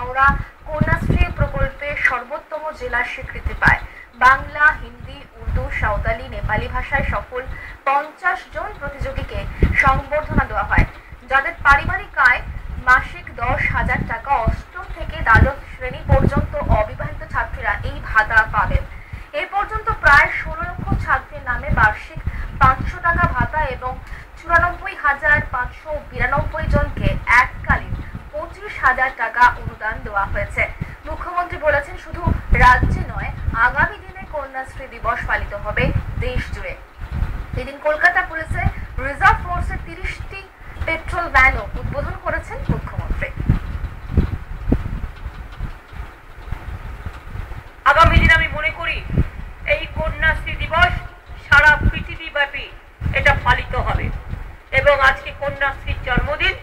হাওড়া কন্যাশ্রী প্রকল্পে সর্বোত্তম জেলার স্বীকৃতি পায়। বাংলা, হিন্দি, উর্দু, সাঁওতালি, নেপালি ভাষায় সফল 50 জন প্রতিযোগীকে সংবর্ধনা দেওয়া হয়, যাদের পারিবারিক আয় মাসিক 10,000 টাকা। অষ্টম থেকে দ্বাদশ শ্রেণী পর্যন্ত অবিবাহিত ছাত্রীরা এই ভাতা পাবেন। এ পর্যন্ত প্রায় 16 লক্ষ ছাত্রীর নামে বার্ষিক 500 টাকা ভাতা এবং 94,592 জনকে এককালীন 25,000 টাকা অনুদান দেওয়া হয়েছে। মুখ্যমন্ত্রী বলেছেন, শুধু রাজ্যে নয়, আগামী দিনে কন্যাশ্রী দিবস পালিত হবে দেশ জুড়ে। এদিন কলকাতা পুলিশের রিজার্ভ ফোর্সের 30টি পেট্রোল ভ্যানও উদ্বোধন করেছেন মুখ্যমন্ত্রী। আগামী দিন আমি মনে করি এই কন্যাশ্রী দিবস সারা পৃথিবীব্যাপী এটা পালিত হবে এবং আজকে কন্যাশ্রীর জন্মদিন।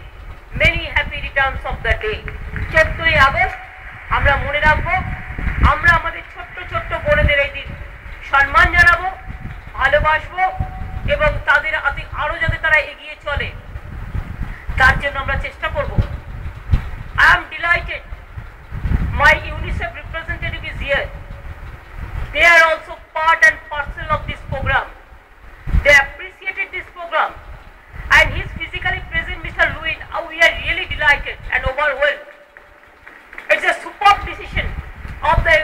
Many happy returns of the day. 14ই আগস্ট আমরা মনে রাখবো, আমরা আমাদের ছোট্ট ছোট্ট বোনেদের এই দিন সম্মান জানাবো, ভালোবাসবো এবং তাদের আরো যাতে তারা এগিয়ে চলে তার জন্য আমরা চেষ্টা করব। I am delighted my UNICEF representative is here. They are also part and parcel of this program. They appreciated this program and he is physically present, Mr. Lewin. We are really delighted and overwhelmed. It's a superb decision of the